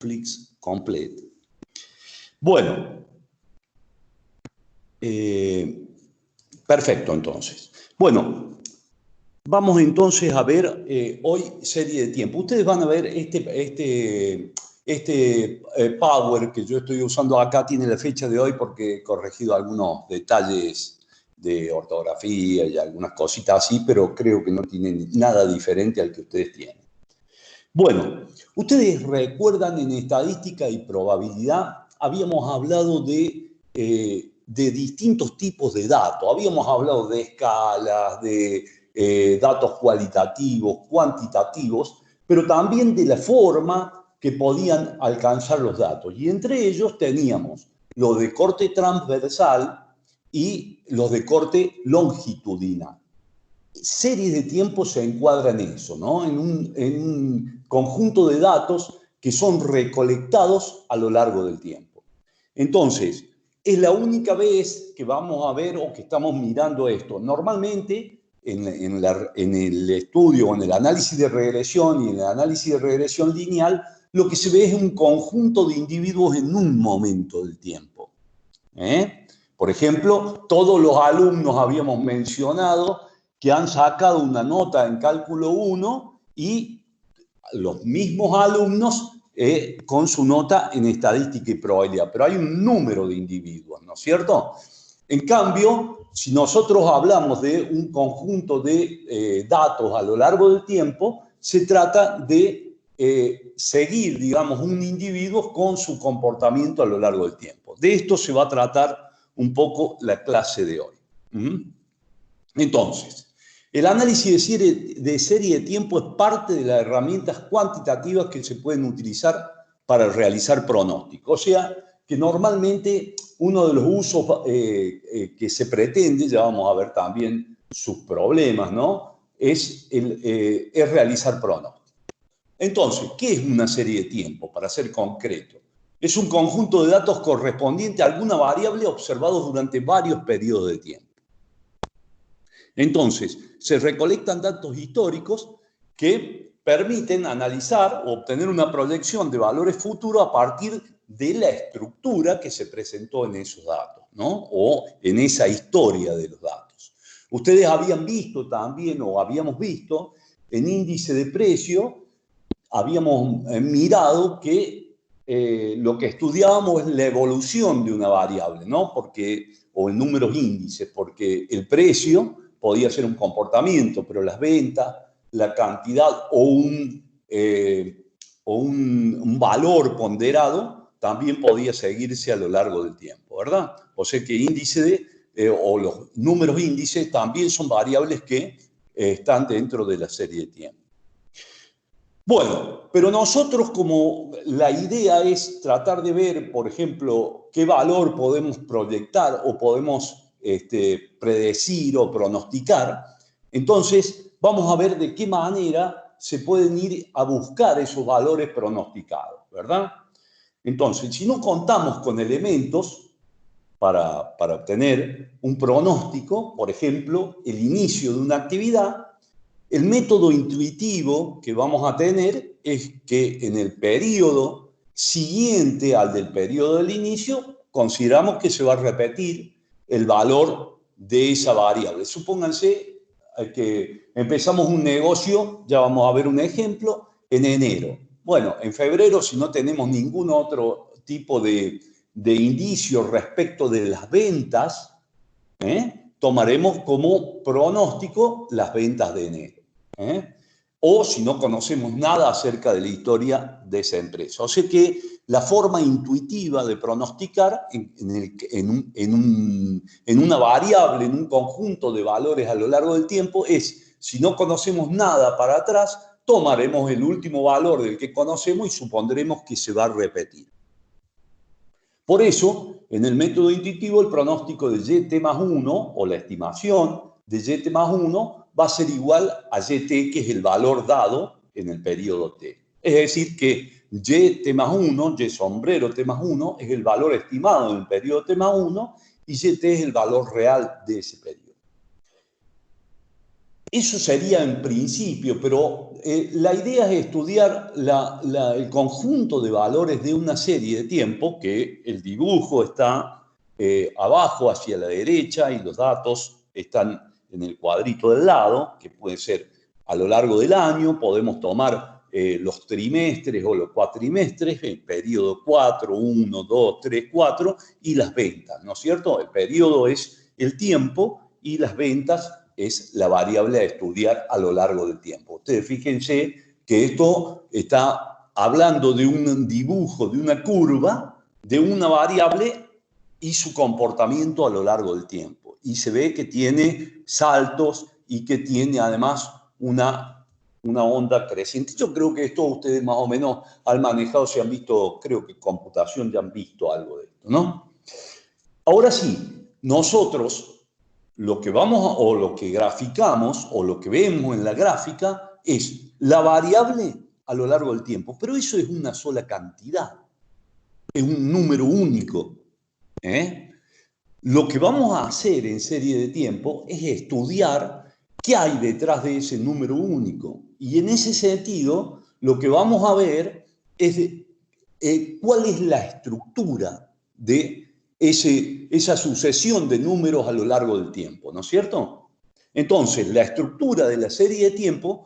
Please complete. Bueno, perfecto entonces. Bueno, vamos entonces a ver hoy serie de tiempo. Ustedes van a ver Power que yo estoy usando acá tiene la fecha de hoy porque he corregido algunos detalles de ortografía y algunas cositas así, pero creo que no tiene nada diferente al que ustedes tienen. Bueno, ustedes recuerdan en estadística y probabilidad, habíamos hablado de distintos tipos de datos. Habíamos hablado de escalas, de datos cualitativos, cuantitativos, pero también de la forma que podían alcanzar los datos. Y entre ellos teníamos los de corte transversal y los de corte longitudinal. Series de tiempo se encuadran en eso, ¿no? En un conjunto de datos que son recolectados a lo largo del tiempo. Entonces, es la única vez que vamos a ver o que estamos mirando esto. Normalmente, en el estudio o en el análisis de regresión y en el análisis de regresión lineal, lo que se ve es un conjunto de individuos en un momento del tiempo. Por ejemplo, todos los alumnos habíamos mencionado que han sacado una nota en cálculo 1 y los mismos alumnos con su nota en estadística y probabilidad. Pero hay un número de individuos, ¿no es cierto? En cambio, si nosotros hablamos de un conjunto de datos a lo largo del tiempo, se trata de seguir, digamos, un individuo con su comportamiento a lo largo del tiempo. De esto se va a tratar un poco la clase de hoy. Entonces, el análisis de serie de tiempo es parte de las herramientas cuantitativas que se pueden utilizar para realizar pronósticos. O sea, que normalmente uno de los usos que se pretende, ya vamos a ver también sus problemas, ¿no? Es realizar pronósticos. Entonces, ¿qué es una serie de tiempo? Para ser concreto, es un conjunto de datos correspondiente a alguna variable observados durante varios periodos de tiempo. Entonces, se recolectan datos históricos que permiten analizar o obtener una proyección de valores futuros a partir de la estructura que se presentó en esos datos, ¿no? O en esa historia de los datos. Ustedes habían visto también, o habíamos visto, en índice de precio, habíamos mirado que lo que estudiábamos es la evolución de una variable, ¿no? O en números índices, porque el precio podía ser un comportamiento, pero las ventas, la cantidad o un valor ponderado también podía seguirse a lo largo del tiempo, ¿verdad? O sea que o los números índices también son variables que están dentro de la serie de tiempo. Bueno, pero nosotros como la idea es tratar de ver, por ejemplo, qué valor podemos proyectar o podemos predecir o pronosticar, entonces vamos a ver de qué manera se pueden ir a buscar esos valores pronosticados, ¿verdad? Entonces, si no contamos con elementos para obtener un pronóstico, por ejemplo, el inicio de una actividad, el método intuitivo que vamos a tener es que en el periodo siguiente al del periodo del inicio, consideramos que se va a repetir el valor de esa variable. Supónganse que empezamos un negocio, ya vamos a ver un ejemplo, en enero. Bueno, en febrero, si no tenemos ningún otro tipo de indicio respecto de las ventas, tomaremos como pronóstico las ventas de enero. O si no conocemos nada acerca de la historia de esa empresa. O sea que la forma intuitiva de pronosticar en una variable, en un conjunto de valores a lo largo del tiempo es, si no conocemos nada para atrás, tomaremos el último valor del que conocemos y supondremos que se va a repetir. Por eso, en el método intuitivo, el pronóstico de YT más 1, o la estimación de YT más 1, va a ser igual a YT, que es el valor dado en el periodo T. Es decir, que YT más 1, Y sombrero T más 1, es el valor estimado en el periodo T más 1, y YT es el valor real de ese periodo. Eso sería en principio, pero la idea es estudiar el conjunto de valores de una serie de tiempo, que el dibujo está abajo hacia la derecha y los datos están en el cuadrito del lado, que puede ser a lo largo del año. Podemos tomar los trimestres o los cuatrimestres, el periodo 4, 1, 2, 3, 4, y las ventas, ¿no es cierto? El periodo es el tiempo y las ventas es la variable a estudiar a lo largo del tiempo. Ustedes fíjense que esto está hablando de un dibujo, de una curva, de una variable y su comportamiento a lo largo del tiempo. Y se ve que tiene saltos y que tiene además una onda creciente. Yo creo que esto ustedes más o menos han manejado, si han visto, creo que computación ya han visto algo de esto, ¿no? Ahora sí, nosotros lo que vamos o lo que graficamos o lo que vemos en la gráfica es la variable a lo largo del tiempo, pero eso es una sola cantidad, es un número único. Lo que vamos a hacer en serie de tiempo es estudiar qué hay detrás de ese número único, y en ese sentido lo que vamos a ver es cuál es la estructura de esa sucesión de números a lo largo del tiempo, ¿no es cierto? Entonces, la estructura de la serie de tiempo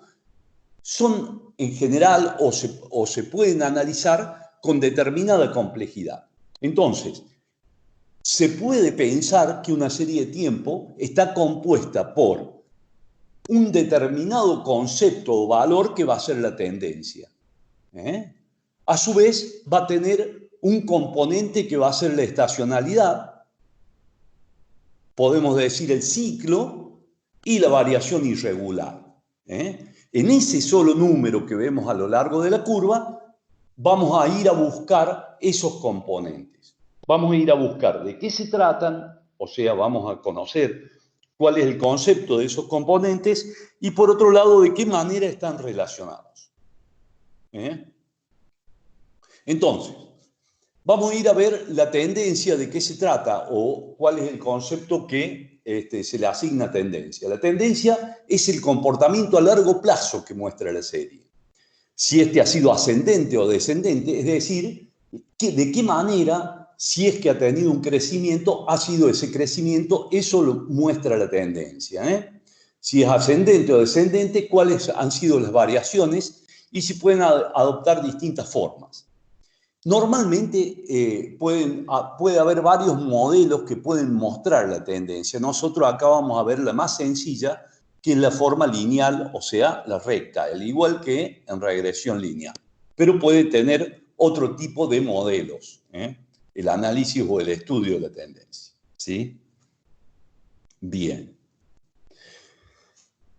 son en general o se pueden analizar con determinada complejidad. Entonces, se puede pensar que una serie de tiempo está compuesta por un determinado concepto o valor que va a ser la tendencia. A su vez, va a tener un componente que va a ser la estacionalidad, podemos decir el ciclo, y la variación irregular. En ese solo número que vemos a lo largo de la curva, vamos a ir a buscar esos componentes. Vamos a ir a buscar de qué se tratan, o sea, vamos a conocer cuál es el concepto de esos componentes y, por otro lado, de qué manera están relacionados. Entonces, vamos a ir a ver la tendencia, de qué se trata o cuál es el concepto que se le asigna tendencia. La tendencia es el comportamiento a largo plazo que muestra la serie. Si este ha sido ascendente o descendente, es decir, de qué manera, si es que ha tenido un crecimiento, ha sido ese crecimiento, eso lo muestra la tendencia. Si es ascendente o descendente, cuáles han sido las variaciones y si pueden adoptar distintas formas. Normalmente puede haber varios modelos que pueden mostrar la tendencia. Nosotros acá vamos a ver la más sencilla, que es la forma lineal, o sea, la recta, al igual que en regresión lineal. Pero puede tener otro tipo de modelos, el análisis o el estudio de la tendencia. ¿Sí? Bien.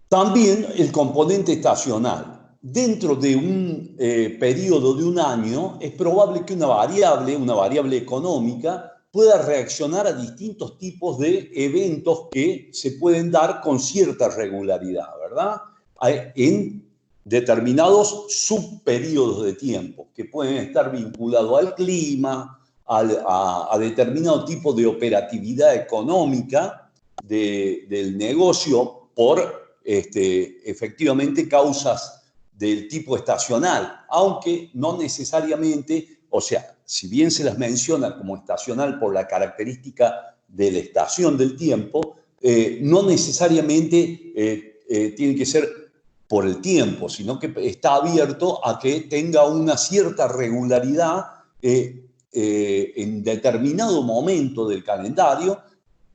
También el componente estacional. Dentro de un periodo de un año, es probable que una variable económica, pueda reaccionar a distintos tipos de eventos que se pueden dar con cierta regularidad, ¿verdad? En determinados subperiodos de tiempo, que pueden estar vinculados al clima, a determinado tipo de operatividad económica del negocio por efectivamente causas del tipo estacional, aunque no necesariamente, o sea, si bien se las menciona como estacional por la característica de la estación del tiempo, no necesariamente tiene que ser por el tiempo, sino que está abierto a que tenga una cierta regularidad en determinado momento del calendario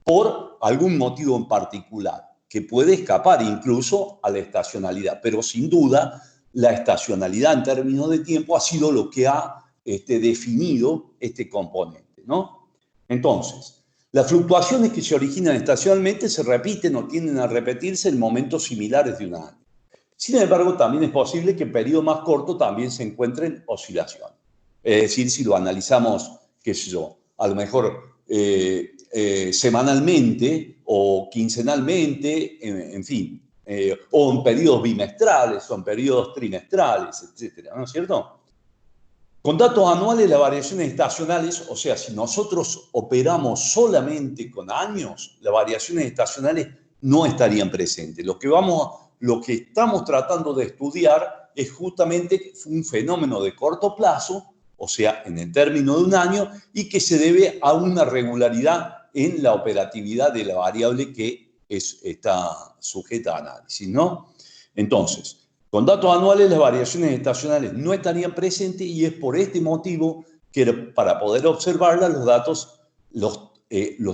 por algún motivo en particular, que puede escapar incluso a la estacionalidad, pero sin duda la estacionalidad en términos de tiempo ha sido lo que ha definido este componente, ¿no? Entonces, las fluctuaciones que se originan estacionalmente se repiten o tienden a repetirse en momentos similares de un año. Sin embargo, también es posible que en periodo más corto también se encuentren oscilaciones. Es decir, si lo analizamos, qué sé yo, a lo mejor semanalmente o quincenalmente, en fin, o en periodos bimestrales o en periodos trimestrales, etcétera, ¿no es cierto? Con datos anuales, las variaciones estacionales, o sea, si nosotros operamos solamente con años, las variaciones estacionales no estarían presentes. Lo que vamos lo que estamos tratando de estudiar es justamente un fenómeno de corto plazo, o sea, en el término de un año, y que se debe a una regularidad en la operatividad de la variable que está sujeta a análisis, ¿no? Entonces, con datos anuales las variaciones estacionales no estarían presentes y es por este motivo que para poder observarlas los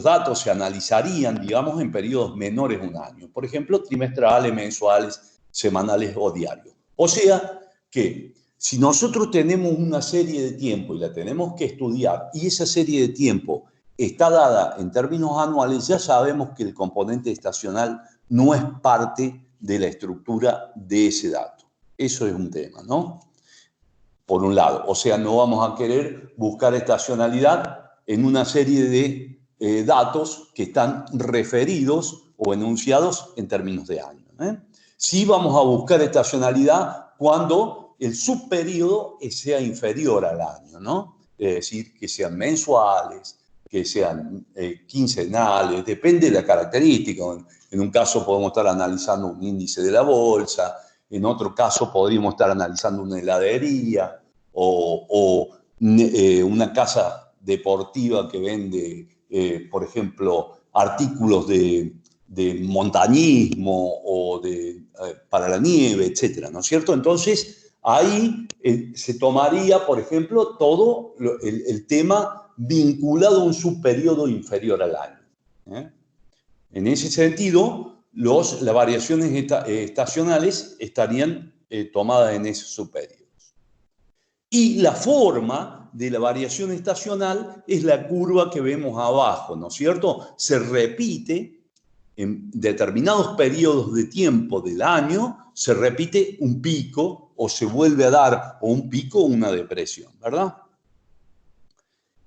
datos se analizarían, digamos, en periodos menores de un año. Por ejemplo, trimestrales, mensuales, semanales o diarios. O sea que si nosotros tenemos una serie de tiempo y la tenemos que estudiar y esa serie de tiempo está dada en términos anuales, ya sabemos que el componente estacional no es parte de la estructura de ese dato. Eso es un tema, ¿no? Por un lado, o sea, no vamos a querer buscar estacionalidad en una serie de datos que están referidos o enunciados en términos de año. Sí vamos a buscar estacionalidad cuando el subperíodo sea inferior al año, ¿no? Es decir, que sean mensuales, que sean quincenales, depende de la característica. En un caso podemos estar analizando un índice de la bolsa, en otro caso podríamos estar analizando una heladería o una casa deportiva que vende, por ejemplo, artículos de montañismo o para la nieve, etcétera, ¿no es cierto? Entonces, ahí se tomaría, por ejemplo, todo el tema vinculado a un subperiodo inferior al año. En ese sentido, las variaciones estacionales estarían tomadas en esos subperiodos. Y la forma de la variación estacional es la curva que vemos abajo, ¿no es cierto? Se repite en determinados periodos de tiempo del año, se repite un pico o se vuelve a dar o un pico o una depresión, ¿verdad?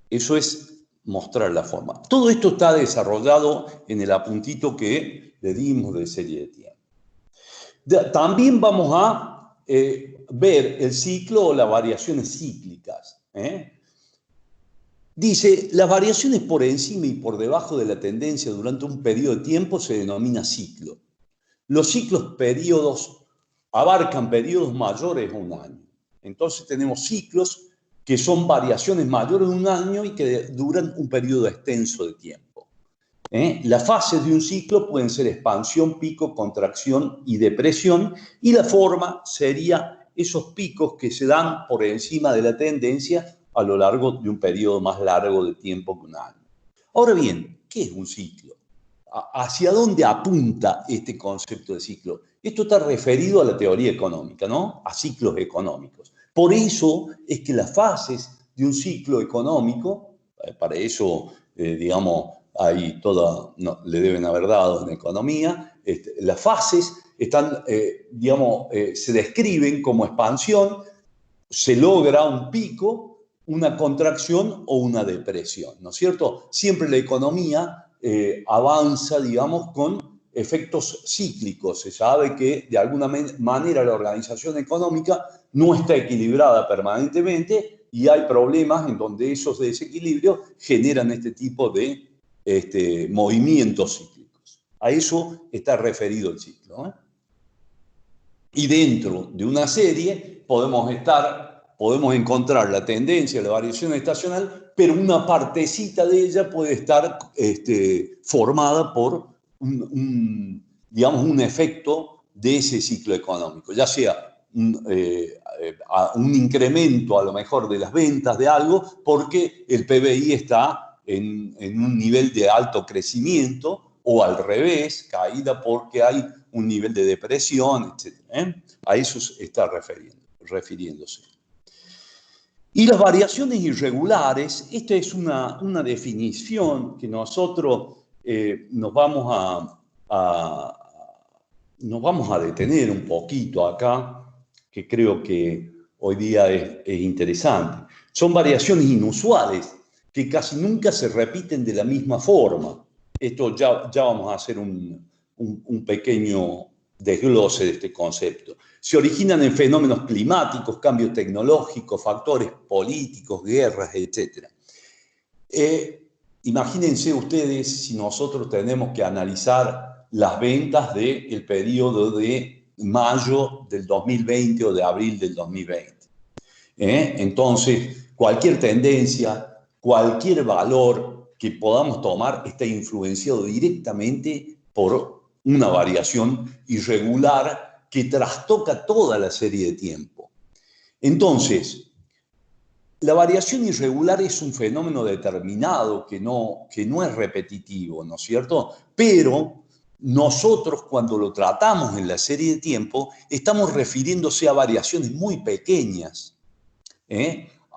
Eso es mostrar la forma. Todo esto está desarrollado en el apuntito que le dimos de serie de tiempo. También vamos a ver el ciclo o las variaciones cíclicas. Dice, las variaciones por encima y por debajo de la tendencia durante un periodo de tiempo se denomina ciclo. Los ciclos abarcan periodos mayores a un año. Entonces tenemos ciclos que son variaciones mayores de un año y que duran un periodo extenso de tiempo. Las fases de un ciclo pueden ser expansión, pico, contracción y depresión, y la forma sería esos picos que se dan por encima de la tendencia a lo largo de un periodo más largo de tiempo que un año. Ahora bien, ¿qué es un ciclo? ¿Hacia dónde apunta este concepto de ciclo? Esto está referido a la teoría económica, ¿no? A ciclos económicos. Por eso es que las fases de un ciclo económico, para eso, digamos, hay le deben haber dado en economía, las fases están, digamos, se describen como expansión, se logra un pico, una contracción o una depresión, ¿no es cierto? Siempre la economía avanza, digamos, con efectos cíclicos. Se sabe que de alguna manera la organización económica no está equilibrada permanentemente y hay problemas en donde esos desequilibrios generan este tipo de movimientos cíclicos. A eso está referido el ciclo. Y dentro de una serie podemos encontrar la tendencia, la variación estacional, pero una partecita de ella puede estar formada por digamos, un efecto de ese ciclo económico, ya sea un incremento a lo mejor de las ventas de algo porque el PBI está en un nivel de alto crecimiento o al revés, caída porque hay un nivel de depresión, etc. A eso está refiriéndose. Y las variaciones irregulares, esta es una definición que nosotros nos vamos a detener un poquito acá, que creo que hoy día es interesante. Son variaciones inusuales que casi nunca se repiten de la misma forma. Esto ya vamos a hacer un pequeño desglose de este concepto. Se originan en fenómenos climáticos, cambios tecnológicos, factores políticos, guerras, etc. Imagínense ustedes si nosotros tenemos que analizar las ventas del periodo de mayo del 2020 o de abril del 2020. Entonces, cualquier tendencia, cualquier valor que podamos tomar está influenciado directamente por una variación irregular que trastoca toda la serie de tiempo. Entonces, la variación irregular es un fenómeno determinado que no es repetitivo, ¿no es cierto? Pero nosotros, cuando lo tratamos en la serie de tiempo, estamos refiriéndose a variaciones muy pequeñas,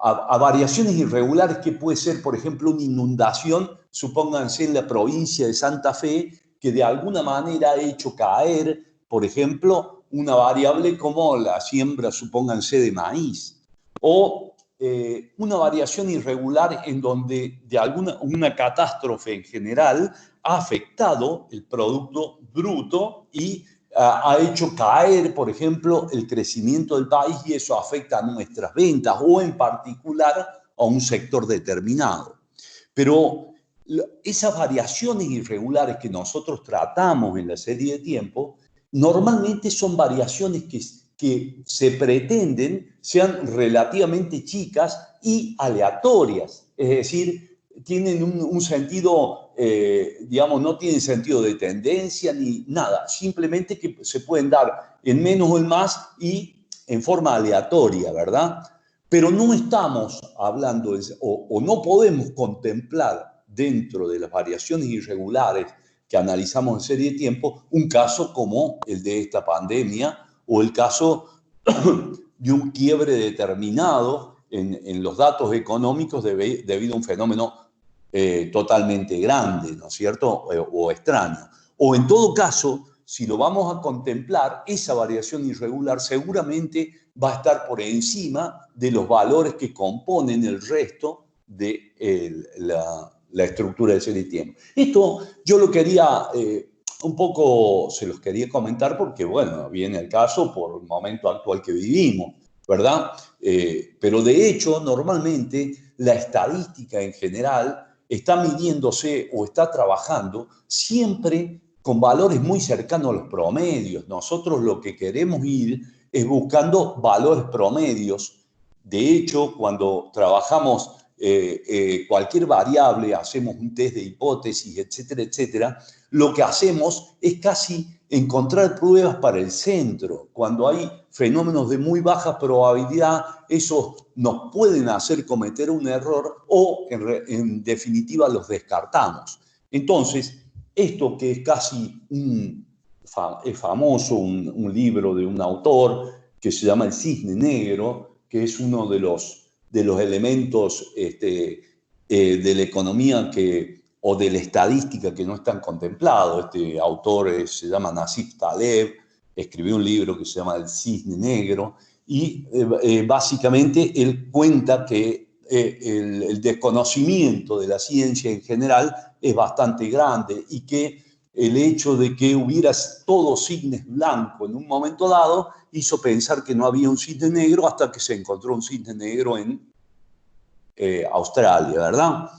a variaciones irregulares que puede ser, por ejemplo, una inundación, supónganse en la provincia de Santa Fe, que de alguna manera ha hecho caer, por ejemplo, una variable como la siembra, supónganse, de maíz, o una variación irregular en donde una catástrofe en general ha afectado el Producto Bruto y ha hecho caer, por ejemplo, el crecimiento del país, y eso afecta a nuestras ventas o en particular a un sector determinado. Pero esas variaciones irregulares que nosotros tratamos en la serie de tiempo normalmente son variaciones que se pretenden sean relativamente chicas y aleatorias, es decir, tienen un sentido, digamos, no tienen sentido de tendencia ni nada, simplemente que se pueden dar en menos o en más y en forma aleatoria, ¿verdad? Pero no estamos hablando, o no podemos contemplar dentro de las variaciones irregulares que analizamos en serie de tiempo, un caso como el de esta pandemia o el caso de un quiebre determinado en los datos económicos debido a un fenómeno totalmente grande, ¿no es cierto? O extraño. O en todo caso, si lo vamos a contemplar, esa variación irregular seguramente va a estar por encima de los valores que componen el resto de la estructura de serie de tiempo. Esto yo lo quería, un poco se los quería comentar porque, bueno, viene el caso por el momento actual que vivimos, ¿verdad? Pero de hecho, normalmente la estadística en general está midiéndose o está trabajando siempre con valores muy cercanos a los promedios. Nosotros lo que queremos ir es buscando valores promedios. De hecho, cuando trabajamos cualquier variable, hacemos un test de hipótesis, etcétera, etcétera, lo que hacemos es casi encontrar pruebas para el centro. Cuando hay fenómenos de muy baja probabilidad, esos nos pueden hacer cometer un error o, en definitiva, los descartamos. Entonces, esto que es casi es famoso, un libro de un autor que se llama El Cisne Negro, que es uno de los elementos de la economía o de la estadística que no están contemplados. Este autor se llama Nassim Taleb, escribió un libro que se llama El Cisne Negro, y básicamente él cuenta que el desconocimiento de la ciencia en general es bastante grande y que el hecho de que hubiera todo cisnes blancos en un momento dado hizo pensar que no había un cisne negro hasta que se encontró un cisne negro en Australia, ¿verdad?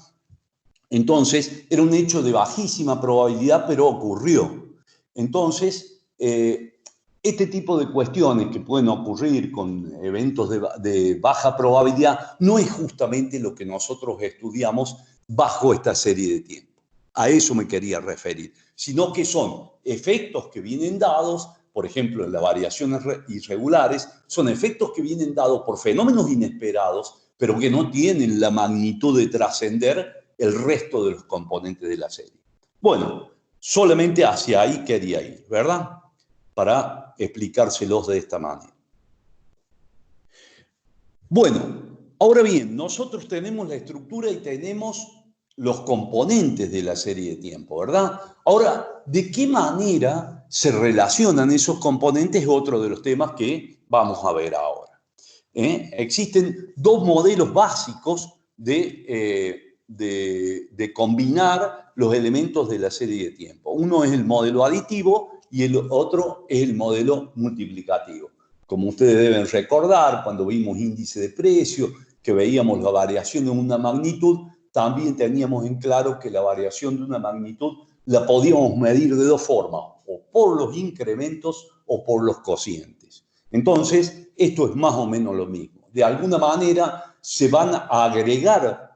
Entonces, era un hecho de bajísima probabilidad, pero ocurrió. Entonces, este tipo de cuestiones que pueden ocurrir con eventos de baja probabilidad no es justamente lo que nosotros estudiamos bajo esta serie de tiempo. A eso me quería referir, sino que son efectos que vienen dados, por ejemplo, en las variaciones irregulares, son efectos que vienen dados por fenómenos inesperados, pero que no tienen la magnitud de trascender el resto de los componentes de la serie. Bueno, solamente hacia ahí quería ir, ¿verdad? Para explicárselos de esta manera. Bueno, ahora bien, nosotros tenemos la estructura y tenemos los componentes de la serie de tiempo, ¿verdad? Ahora, ¿de qué manera se relacionan esos componentes? Es otro de los temas que vamos a ver ahora. Existen dos modelos básicos de combinar los elementos de la serie de tiempo. Uno es el modelo aditivo y el otro es el modelo multiplicativo. Como ustedes deben recordar, cuando vimos índice de precio, que veíamos la variación de una magnitud, también teníamos en claro que la variación de una magnitud la podíamos medir de dos formas, o por los incrementos o por los cocientes. Entonces, esto es más o menos lo mismo. De alguna manera se van a agregar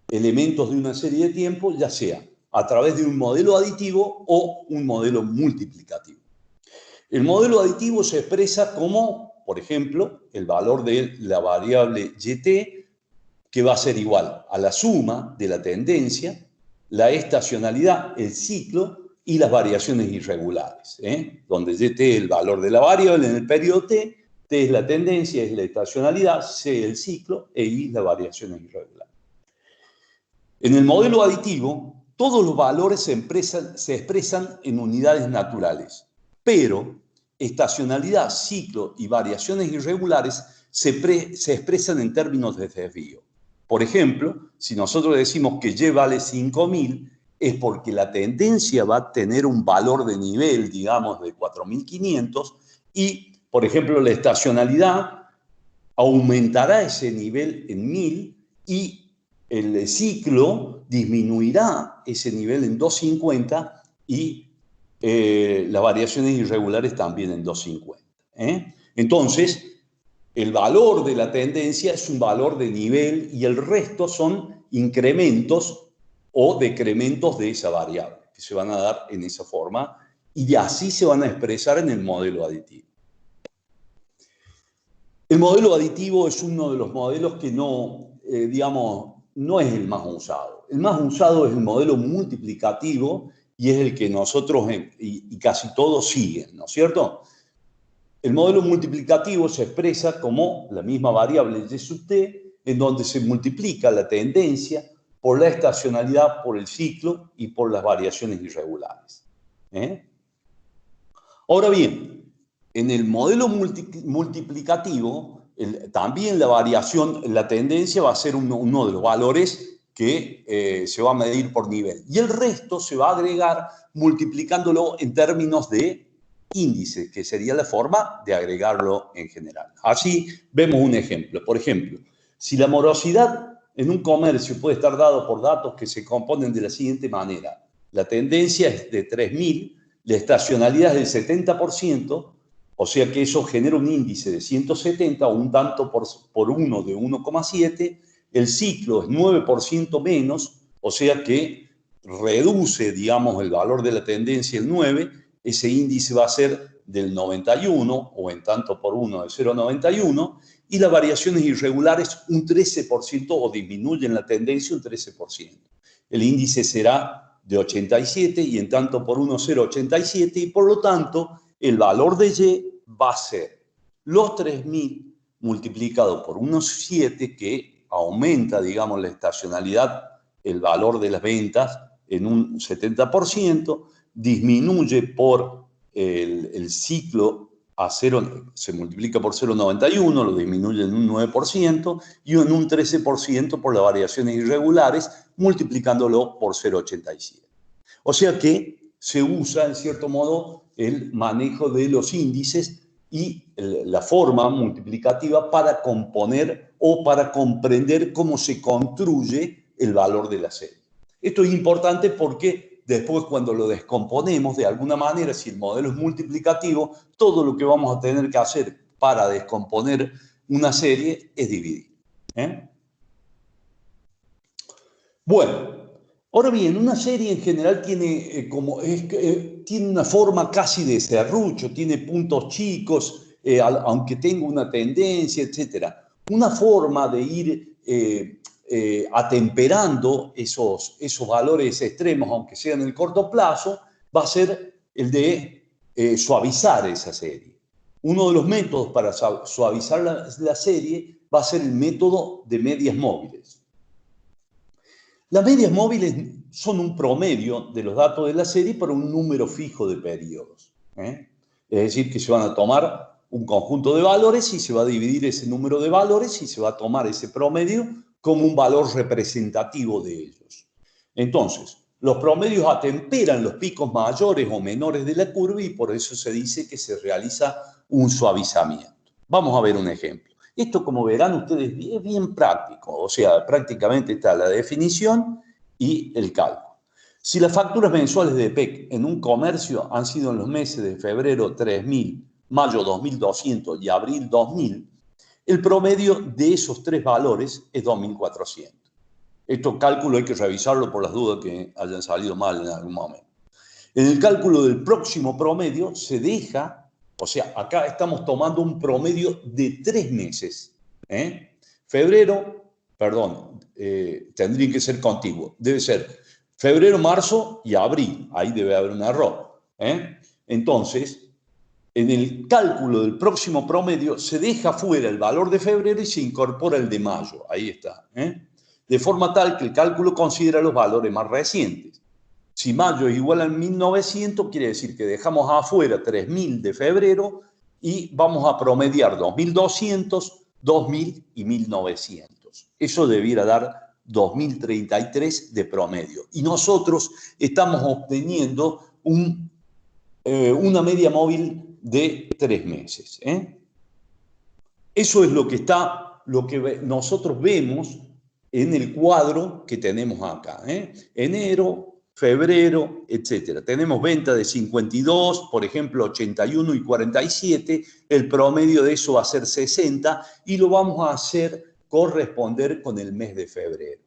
elementos de una serie de tiempo, ya sea a través de un modelo aditivo o un modelo multiplicativo. El modelo aditivo se expresa como, por ejemplo, el valor de la variable YT, que va a ser igual a la suma de la tendencia, la estacionalidad, el ciclo y las variaciones irregulares, donde YT es el valor de la variable en el periodo T, T es la tendencia, es la estacionalidad, C el ciclo e I las variaciones irregulares. En el modelo aditivo, todos los valores se expresan en unidades naturales, pero estacionalidad, ciclo y variaciones irregulares se expresan en términos de desvío. Por ejemplo, si nosotros decimos que Y vale 5.000, es porque la tendencia va a tener un valor de nivel, digamos, de 4.500 y, por ejemplo, la estacionalidad aumentará ese nivel en 1.000 y el ciclo disminuirá ese nivel en 250 y las variaciones irregulares también en 250. Entonces, el valor de la tendencia es un valor de nivel y el resto son incrementos o decrementos de esa variable que se van a dar en esa forma y así se van a expresar en el modelo aditivo. El modelo aditivo es uno de los modelos que no, no es el más usado. El más usado es el modelo multiplicativo y es el que nosotros y casi todos siguen, ¿no es cierto? El modelo multiplicativo se expresa como la misma variable Y sub t, en donde se multiplica la tendencia por la estacionalidad, por el ciclo y por las variaciones irregulares. Ahora bien, en el modelo multiplicativo, también la variación, la tendencia va a ser uno de los valores que se va a medir por nivel. Y el resto se va a agregar multiplicándolo en términos de índice, que sería la forma de agregarlo en general. Así vemos un ejemplo. Por ejemplo, si la morosidad en un comercio puede estar dado por datos que se componen de la siguiente manera. La tendencia es de 3.000, la estacionalidad es del 70%, o sea que eso genera un índice de 170 o un tanto por 1 de 1,7. El ciclo es 9% menos, o sea que reduce, digamos, el valor de la tendencia el 9. Ese índice va a ser del 91 o en tanto por 1 de 0,91 y las variaciones irregulares un 13% o disminuyen la tendencia un 13%. El índice será de 87 y en tanto por 1, 0,87 y por lo tanto el valor de Y va a ser los 3.000 multiplicado por 1,7 que aumenta, digamos, la estacionalidad, el valor de las ventas en un 70%, disminuye por el ciclo a 0, se multiplica por 0,91, lo disminuye en un 9% y en un 13% por las variaciones irregulares, multiplicándolo por 0,87. O sea que se usa, en cierto modo, el manejo de los índices y la forma multiplicativa para componer o para comprender cómo se construye el valor de la serie. Esto es importante porque después cuando lo descomponemos, de alguna manera, si el modelo es multiplicativo, todo lo que vamos a tener que hacer para descomponer una serie es dividir. Bueno, ahora bien, una serie en general tiene, tiene una forma casi de serrucho, tiene puntos chicos, aunque tenga una tendencia, etc. Una forma de ir atemperando esos valores extremos, aunque sea en el corto plazo, va a ser el de suavizar esa serie. Uno de los métodos para suavizar la serie va a ser el método de medias móviles. Las medias móviles son un promedio de los datos de la serie para un número fijo de periodos. Es decir, que se van a tomar un conjunto de valores y se va a dividir ese número de valores y se va a tomar ese promedio como un valor representativo de ellos. Entonces, los promedios atemperan los picos mayores o menores de la curva y por eso se dice que se realiza un suavizamiento. Vamos a ver un ejemplo. Esto, como verán ustedes, es bien práctico, o sea, prácticamente está la definición y el cálculo. Si las facturas mensuales de PEC en un comercio han sido en los meses de febrero 3.000, mayo 2200 y abril 2000, el promedio de esos tres valores es 2400. Estos cálculos hay que revisarlo por las dudas que hayan salido mal en algún momento. En el cálculo del próximo promedio se deja, o sea, acá estamos tomando un promedio de 3 meses. Tendría que ser contiguo. Debe ser febrero, marzo y abril. Ahí debe haber un error. Entonces, en el cálculo del próximo promedio se deja fuera el valor de febrero y se incorpora el de mayo. Ahí está. De forma tal que el cálculo considera los valores más recientes. Si mayo es igual a 1900, quiere decir que dejamos afuera 3000 de febrero y vamos a promediar 2200, 2000 y 1900. Eso debiera dar 2033 de promedio. Y nosotros estamos obteniendo una media móvil de 3 meses. Eso es lo que nosotros vemos en el cuadro que tenemos acá. Enero, febrero, etc. Tenemos venta de 52, por ejemplo, 81 y 47. El promedio de eso va a ser 60 y lo vamos a hacer corresponder con el mes de febrero.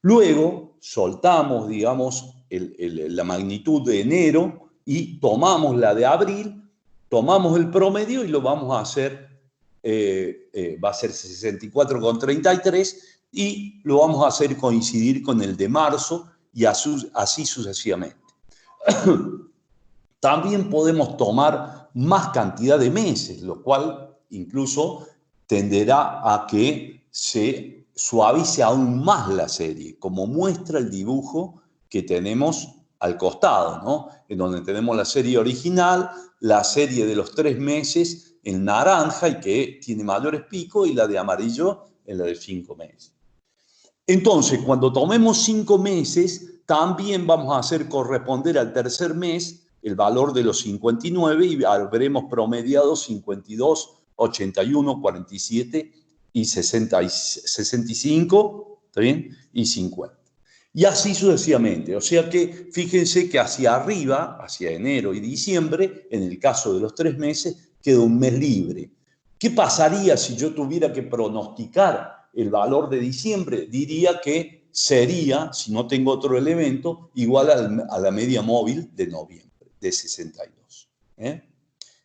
Luego soltamos, digamos, la magnitud de enero y tomamos la de abril, tomamos el promedio y lo vamos a hacer, va a ser 64,33 y lo vamos a hacer coincidir con el de marzo y así sucesivamente. También podemos tomar más cantidad de meses, lo cual incluso tenderá a que se suavice aún más la serie, como muestra el dibujo que tenemos al costado, ¿no? En donde tenemos la serie original, la serie de los 3 meses en naranja y que tiene mayores picos, y la de amarillo en la de 5 meses. Entonces, cuando tomemos 5 meses, también vamos a hacer corresponder al tercer mes el valor de los 59 y habremos promediado 52, 81, 47 y 65, ¿está bien? Y 50. Y así sucesivamente. O sea que fíjense que hacia arriba, hacia enero y diciembre, en el caso de los 3 meses, queda un mes libre. ¿Qué pasaría si yo tuviera que pronosticar el valor de diciembre? Diría que sería, si no tengo otro elemento, igual a la media móvil de noviembre, de 62.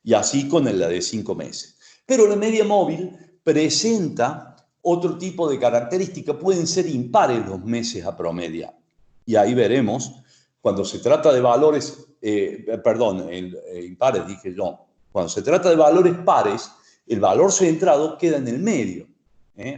Y así con la de 5 meses. Pero la media móvil presenta otro tipo de característica. Pueden ser impares los meses a promediar. Y ahí veremos, cuando se trata de valores, impares dije yo, cuando se trata de valores pares, el valor centrado queda en el medio.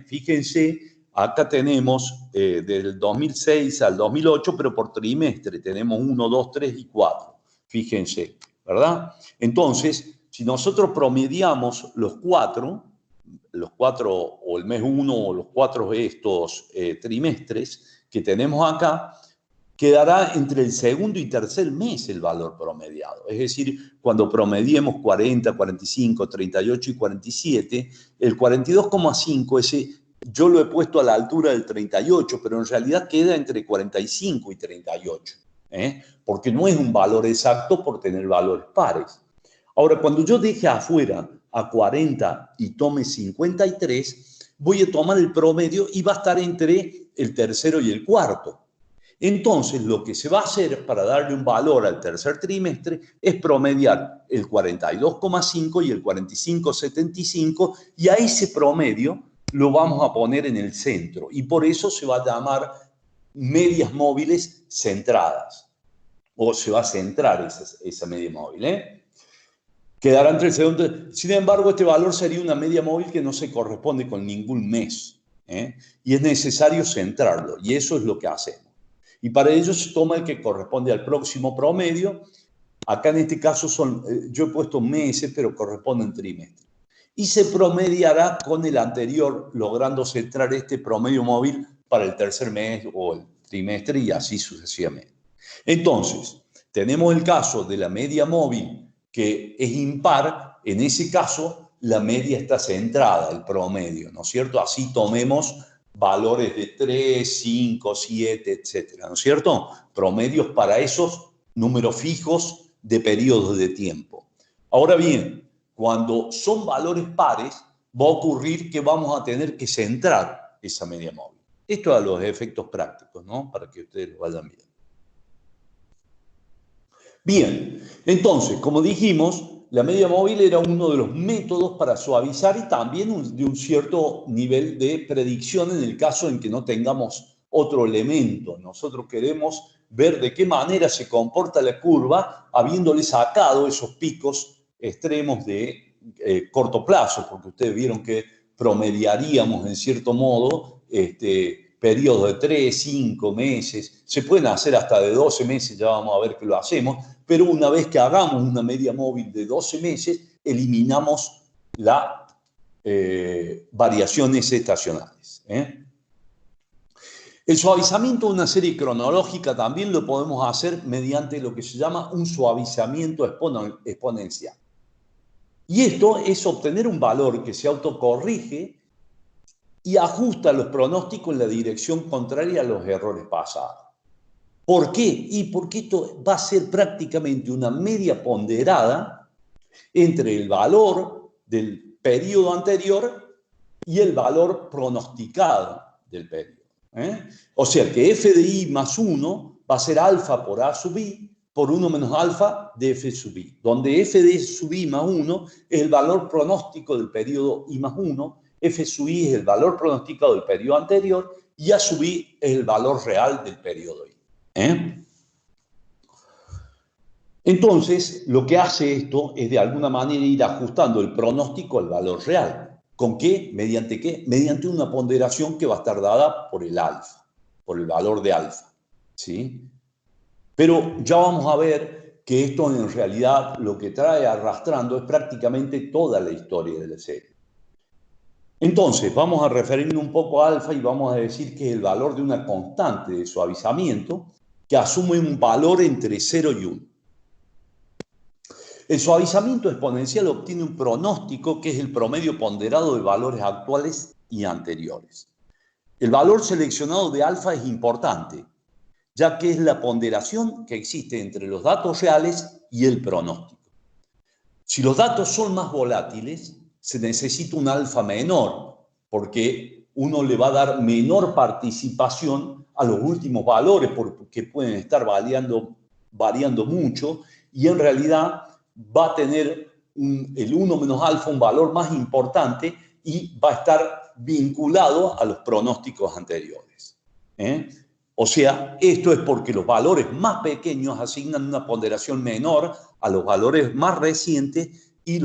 Fíjense, acá tenemos del 2006 al 2008, pero por trimestre tenemos 1, 2, 3 y 4. Fíjense, ¿verdad? Entonces, si nosotros promediamos los cuatro o el mes 1 o los 4 trimestres que tenemos acá, quedará entre el segundo y tercer mes el valor promediado. Es decir, cuando promediemos 40, 45, 38 y 47, el 42,5, ese yo lo he puesto a la altura del 38, pero en realidad queda entre 45 y 38, porque no es un valor exacto por tener valores pares. Ahora, cuando yo deje afuera a 40 y tome 53, voy a tomar el promedio y va a estar entre el tercero y el cuarto. Entonces, lo que se va a hacer para darle un valor al tercer trimestre es promediar el 42,5 y el 45,75, y a ese promedio lo vamos a poner en el centro. Y por eso se va a llamar medias móviles centradas. O se va a centrar esa media móvil, Quedará entre el segundo. Sin embargo, este valor sería una media móvil que no se corresponde con ningún mes. Y es necesario centrarlo. Y eso es lo que hacemos. Y para ello se toma el que corresponde al próximo promedio. Acá en este caso yo he puesto meses, pero corresponden trimestres. Y se promediará con el anterior, logrando centrar este promedio móvil para el tercer mes o el trimestre y así sucesivamente. Entonces, tenemos el caso de la media móvil que es impar. En ese caso, la media está centrada, el promedio, ¿no es cierto? Así tomemos valores de 3, 5, 7, etcétera, ¿no es cierto? Promedios para esos números fijos de periodos de tiempo. Ahora bien, Cuando son valores pares, va a ocurrir que vamos a tener que centrar esa media móvil. Esto a los efectos prácticos, ¿no? Para que ustedes lo vayan viendo. Bien, entonces, como dijimos, la media móvil era uno de los métodos para suavizar y también de un cierto nivel de predicción en el caso en que no tengamos otro elemento. Nosotros queremos ver de qué manera se comporta la curva habiéndole sacado esos picos extremos de corto plazo, porque ustedes vieron que promediaríamos en cierto modo periodos de 3, 5 meses, se pueden hacer hasta de 12 meses, ya vamos a ver que lo hacemos, pero una vez que hagamos una media móvil de 12 meses, eliminamos las variaciones estacionales. El suavizamiento de una serie cronológica también lo podemos hacer mediante lo que se llama un suavizamiento exponencial. Y esto es obtener un valor que se autocorrige y ajusta los pronósticos en la dirección contraria a los errores pasados. ¿Por qué? Y porque esto va a ser prácticamente una media ponderada entre el valor del periodo anterior y el valor pronosticado del periodo. O sea que f de i más 1 va a ser alfa por a sub i por 1 menos alfa de f sub i, donde f de sub i más 1 es el valor pronóstico del periodo i más 1, f sub i es el valor pronosticado del periodo anterior y a sub i es el valor real del periodo i. Entonces, lo que hace esto es de alguna manera ir ajustando el pronóstico al valor real. ¿Con qué? ¿Mediante qué? Mediante una ponderación que va a estar dada por el alfa, por el valor de alfa, ¿sí? Pero ya vamos a ver que esto en realidad lo que trae arrastrando es prácticamente toda la historia de la serie. Entonces, vamos a referirnos un poco a alfa y vamos a decir que es el valor de una constante de suavizamiento que asume un valor entre 0 y 1. El suavizamiento exponencial obtiene un pronóstico que es el promedio ponderado de valores actuales y anteriores. El valor seleccionado de alfa es importante, ya que es la ponderación que existe entre los datos reales y el pronóstico. Si los datos son más volátiles, se necesita un alfa menor, porque uno le va a dar menor participación a los últimos valores, porque pueden estar variando mucho, y en realidad va a tener el 1 menos alfa un valor más importante y va a estar vinculado a los pronósticos anteriores. O sea, esto es porque los valores más pequeños asignan una ponderación menor a los valores más recientes y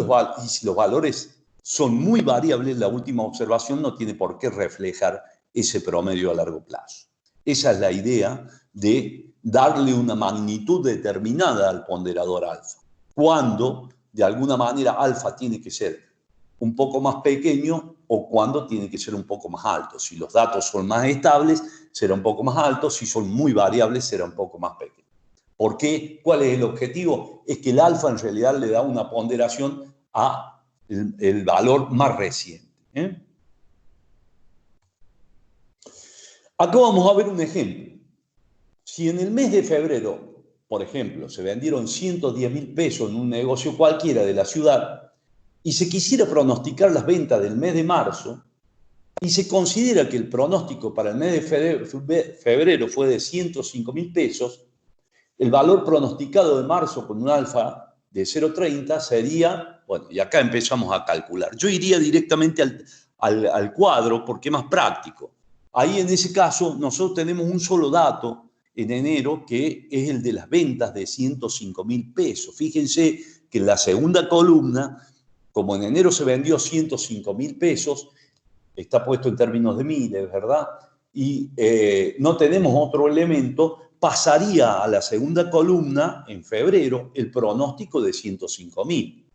si los valores son muy variables, la última observación no tiene por qué reflejar ese promedio a largo plazo. Esa es la idea de darle una magnitud determinada al ponderador alfa, cuando de alguna manera alfa tiene que ser un poco más pequeño o cuando tiene que ser un poco más alto. Si los datos son más estables, será un poco más alto. Si son muy variables, será un poco más pequeño. ¿Por qué? ¿Cuál es el objetivo? Es que el alfa en realidad le da una ponderación a el valor más reciente. Acá vamos a ver un ejemplo. Si en el mes de febrero, por ejemplo, se vendieron 110.000 pesos en un negocio cualquiera de la ciudad y se quisiera pronosticar las ventas del mes de marzo y se considera que el pronóstico para el mes de febrero fue de 105.000 pesos, el valor pronosticado de marzo con un alfa de 0,30 sería, bueno, y acá empezamos a calcular. Yo iría directamente al cuadro porque es más práctico. Ahí en ese caso nosotros tenemos un solo dato en enero que es el de las ventas de 105.000 pesos. Fíjense que en la segunda columna, como en enero se vendió 105.000 pesos, está puesto en términos de miles, ¿verdad? Y no tenemos otro elemento, pasaría a la segunda columna, en febrero, el pronóstico de 105.000.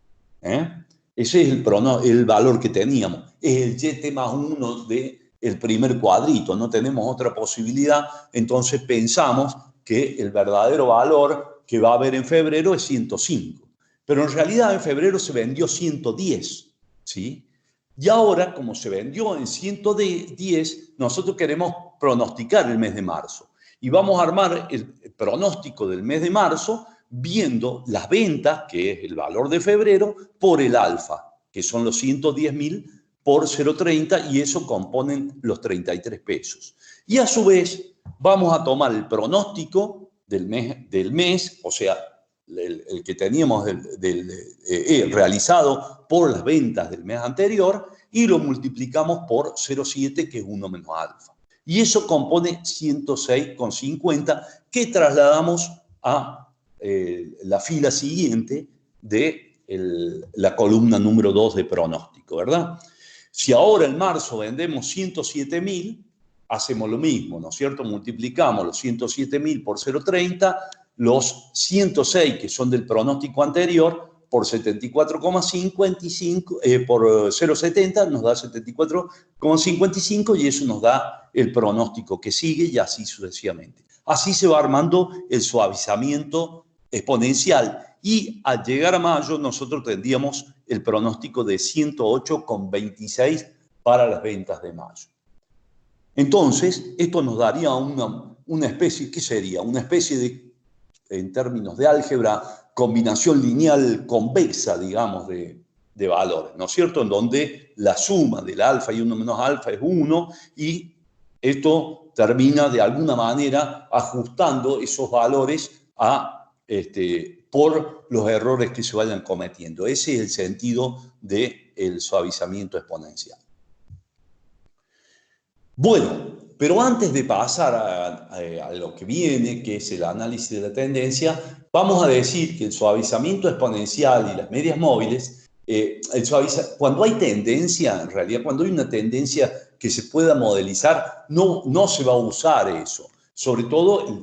Ese es el valor que teníamos. Es el YT más 1 del primer cuadrito. No tenemos otra posibilidad. Entonces pensamos que el verdadero valor que va a haber en febrero es 105. Pero en realidad en febrero se vendió 110, ¿sí? Y ahora, como se vendió en 110, nosotros queremos pronosticar el mes de marzo. Y vamos a armar el pronóstico del mes de marzo viendo las ventas, que es el valor de febrero, por el alfa, que son los 110.000 por 0,30, y eso componen los 33 pesos. Y a su vez vamos a tomar el pronóstico del mes, o sea, el que teníamos realizado por las ventas del mes anterior, y lo multiplicamos por 0,7, que es 1 menos alfa. Y eso compone 106,50, que trasladamos a la fila siguiente de la columna número 2 de pronóstico, ¿verdad? Si ahora en marzo vendemos 107.000, hacemos lo mismo, ¿no es cierto? Multiplicamos los 107.000 por 0,30, los 106 que son del pronóstico anterior por 74,55, por 0,70 nos da 74,55, y eso nos da el pronóstico que sigue, y así sucesivamente. Así se va armando el suavizamiento exponencial, y al llegar a mayo nosotros tendríamos el pronóstico de 108,26 para las ventas de mayo. Entonces, esto nos daría una especie, ¿qué sería? Una especie de, en términos de álgebra, combinación lineal convexa, digamos, de valores, ¿no es cierto? En donde la suma del alfa y 1 menos alfa es 1, y esto termina de alguna manera ajustando esos valores por los errores que se vayan cometiendo. Ese es el sentido del suavizamiento exponencial. Bueno, pero antes de pasar a lo que viene, que es el análisis de la tendencia, vamos a decir que el suavizamiento exponencial y las medias móviles, cuando hay tendencia, en realidad cuando hay una tendencia que se pueda modelizar, no se va a usar eso. Sobre todo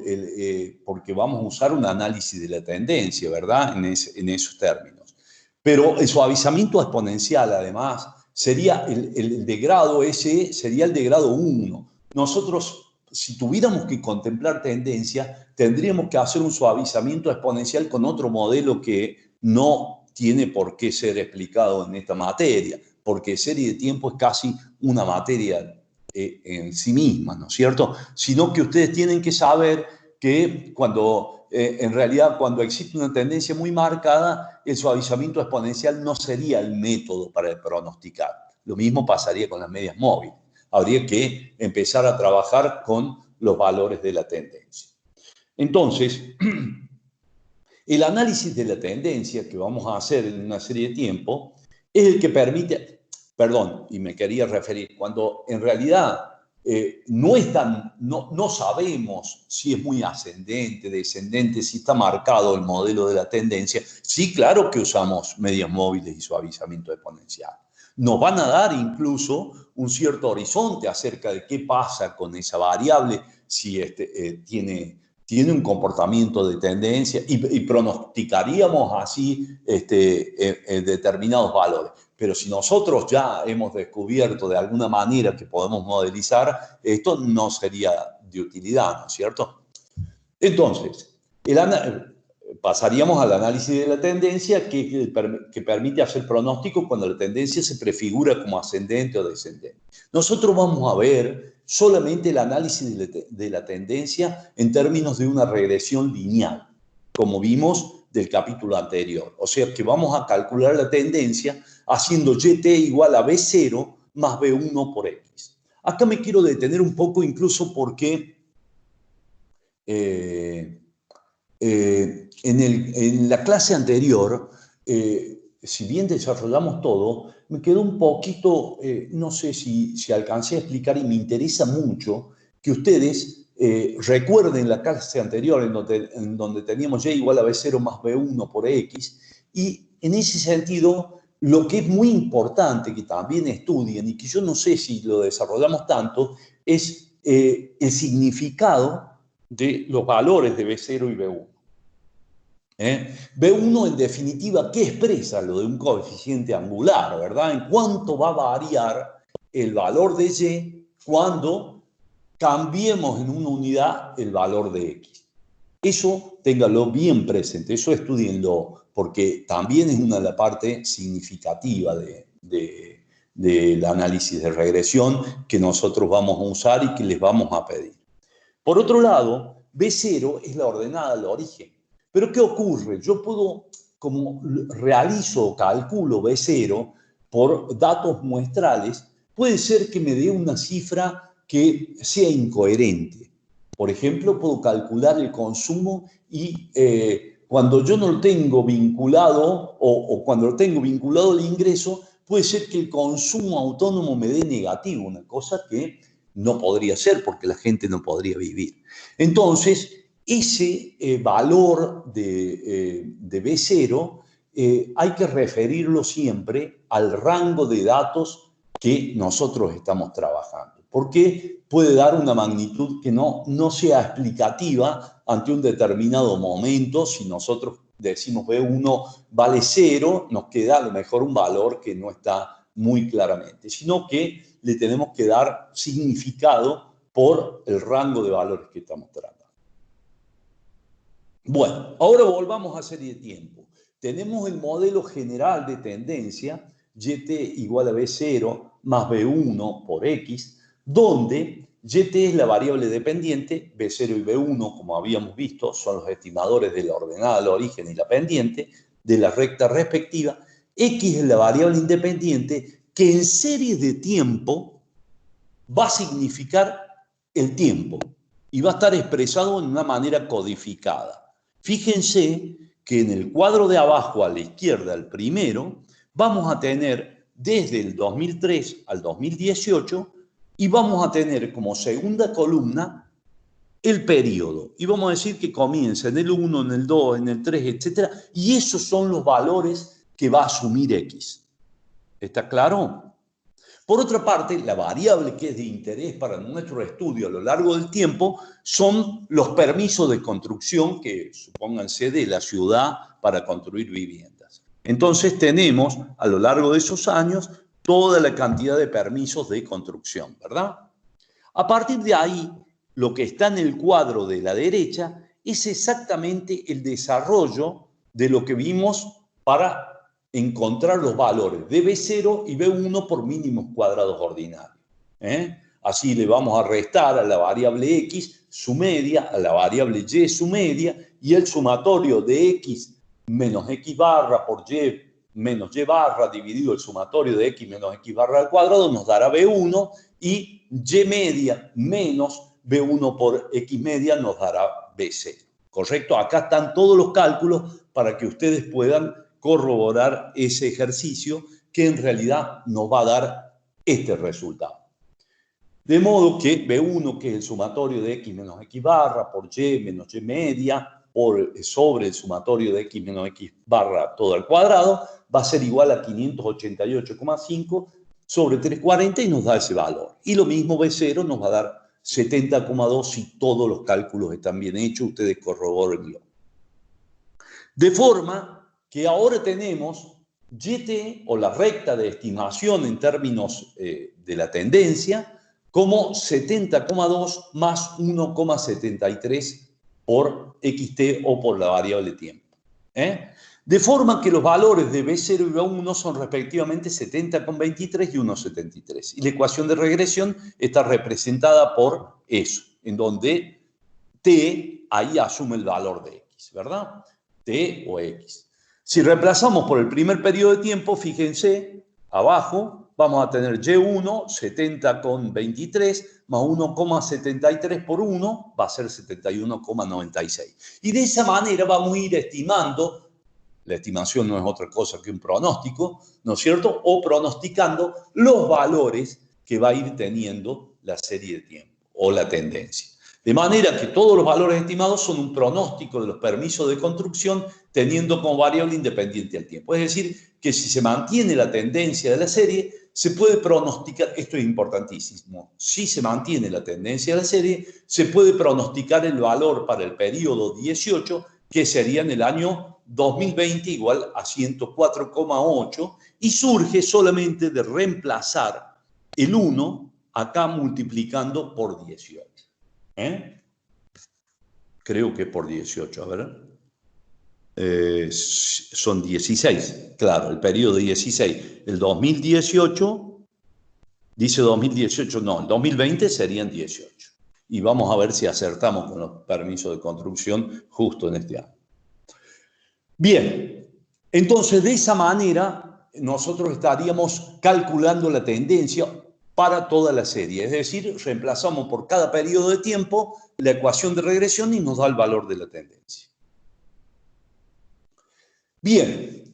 porque vamos a usar un análisis de la tendencia, ¿verdad? En esos términos. Pero el suavizamiento exponencial, además, sería el de grado ese, sería el de grado 1. Nosotros, si tuviéramos que contemplar tendencia, tendríamos que hacer un suavizamiento exponencial con otro modelo que no tiene por qué ser explicado en esta materia, porque serie de tiempo es casi una materia en sí misma, ¿no es cierto? Sino que ustedes tienen que saber que en realidad cuando existe una tendencia muy marcada, el suavizamiento exponencial no sería el método para pronosticar. Lo mismo pasaría con las medias móviles. Habría que empezar a trabajar con los valores de la tendencia. Entonces, el análisis de la tendencia que vamos a hacer en una serie de tiempo es el que permite, perdón, y me quería referir, cuando en realidad no sabemos si es muy ascendente, descendente, si está marcado el modelo de la tendencia. Sí, claro que usamos medias móviles y suavizamiento exponencial. Nos van a dar incluso un cierto horizonte acerca de qué pasa con esa variable, si tiene un comportamiento de tendencia, y pronosticaríamos así determinados valores. Pero si nosotros ya hemos descubierto de alguna manera que podemos modelizar, esto no sería de utilidad, ¿no es cierto? Entonces, pasaríamos al análisis de la tendencia que permite hacer pronóstico cuando la tendencia se prefigura como ascendente o descendente. Nosotros vamos a ver solamente el análisis de la tendencia en términos de una regresión lineal, como vimos del capítulo anterior. O sea que vamos a calcular la tendencia haciendo YT igual a B0 más B1 por X. Acá me quiero detener un poco incluso porque en la clase anterior, si bien desarrollamos todo, me quedó un poquito, no sé si alcancé a explicar, y me interesa mucho que ustedes recuerden la clase anterior en donde teníamos Y igual a B0 más B1 por X, y en ese sentido, lo que es muy importante que también estudien, y que yo no sé si lo desarrollamos tanto, es el significado de los valores de B0 y B1. B1, en definitiva, ¿qué expresa lo de un coeficiente angular, verdad? En cuánto va a variar el valor de Y cuando cambiemos en una unidad el valor de X. Eso ténganlo bien presente, eso estudienlo, porque también es una de las partes significativas del análisis de regresión que nosotros vamos a usar y que les vamos a pedir. Por otro lado, B0 es la ordenada al origen. Pero ¿qué ocurre? Yo puedo, como realizo o calculo B0 por datos muestrales, puede ser que me dé una cifra que sea incoherente. Por ejemplo, puedo calcular el consumo y cuando yo no lo tengo vinculado o cuando lo tengo vinculado al ingreso, puede ser que el consumo autónomo me dé negativo, una cosa que no podría ser porque la gente no podría vivir. Entonces, ese valor de B0 hay que referirlo siempre al rango de datos que nosotros estamos trabajando, porque puede dar una magnitud que no sea explicativa ante un determinado momento. Si nosotros decimos B1 vale 0, nos queda a lo mejor un valor que no está muy claramente, sino que le tenemos que dar significado por el rango de valores que estamos tratando. Bueno, ahora volvamos a serie de tiempo. Tenemos el modelo general de tendencia, YT igual a B0 más B1 por X, donde YT es la variable dependiente, B0 y B1, como habíamos visto, son los estimadores de la ordenada, la origen y la pendiente de la recta respectiva. X es la variable independiente que en series de tiempo va a significar el tiempo y va a estar expresado en una manera codificada. Fíjense que en el cuadro de abajo a la izquierda, el primero, vamos a tener desde el 2003 al 2018 y vamos a tener como segunda columna el periodo. Y vamos a decir que comienza en el 1, en el 2, en el 3, etc. Y esos son los valores que va a asumir X. ¿Está claro? Por otra parte, la variable que es de interés para nuestro estudio a lo largo del tiempo son los permisos de construcción que, supónganse, de la ciudad para construir viviendas. Entonces tenemos a lo largo de esos años toda la cantidad de permisos de construcción, ¿verdad? A partir de ahí, lo que está en el cuadro de la derecha es exactamente el desarrollo de lo que vimos para encontrar los valores de B0 y B1 por mínimos cuadrados ordinarios. Así le vamos a restar a la variable X su media, a la variable Y su media, y el sumatorio de X menos X barra por Y menos Y barra dividido el sumatorio de X menos X barra al cuadrado nos dará B1, y Y media menos B1 por X media nos dará B0. ¿Correcto? Acá están todos los cálculos para que ustedes puedan corroborar ese ejercicio que en realidad nos va a dar este resultado. De modo que B1, que es el sumatorio de X menos X barra por Y menos Y media sobre el sumatorio de X menos X barra todo al cuadrado, va a ser igual a 588,5 sobre 340 y nos da ese valor. Y lo mismo B0 nos va a dar 70,2 si todos los cálculos están bien hechos, ustedes corrobórenlo. De forma que ahora tenemos YT, o la recta de estimación en términos de la tendencia, como 70,2 más 1,73 por XT o por la variable tiempo. De forma que los valores de B0 y B1 son respectivamente 70,23 y 1,73. Y la ecuación de regresión está representada por eso, en donde T ahí asume el valor de X, ¿verdad? T o X. Si reemplazamos por el primer periodo de tiempo, fíjense, abajo vamos a tener Y1, 70,23, más 1,73 por 1, va a ser 71,96. Y de esa manera vamos a ir estimando, la estimación no es otra cosa que un pronóstico, ¿no es cierto? O pronosticando los valores que va a ir teniendo la serie de tiempo o la tendencia. De manera que todos los valores estimados son un pronóstico de los permisos de construcción teniendo como variable independiente al tiempo. Es decir, que si se mantiene la tendencia de la serie, se puede pronosticar, esto es importantísimo, si se mantiene la tendencia de la serie, se puede pronosticar el valor para el periodo 18, que sería en el año 2020 igual a 104,8, y surge solamente de reemplazar el 1 acá multiplicando por 18. Creo que por 18, a ver. Son 16, claro, el periodo 16. El 2018, dice 2018, no, el 2020 serían 18. Y vamos a ver si acertamos con los permisos de construcción justo en este año. Bien, entonces de esa manera nosotros estaríamos calculando la tendencia para toda la serie. Es decir, reemplazamos por cada periodo de tiempo la ecuación de regresión y nos da el valor de la tendencia. Bien,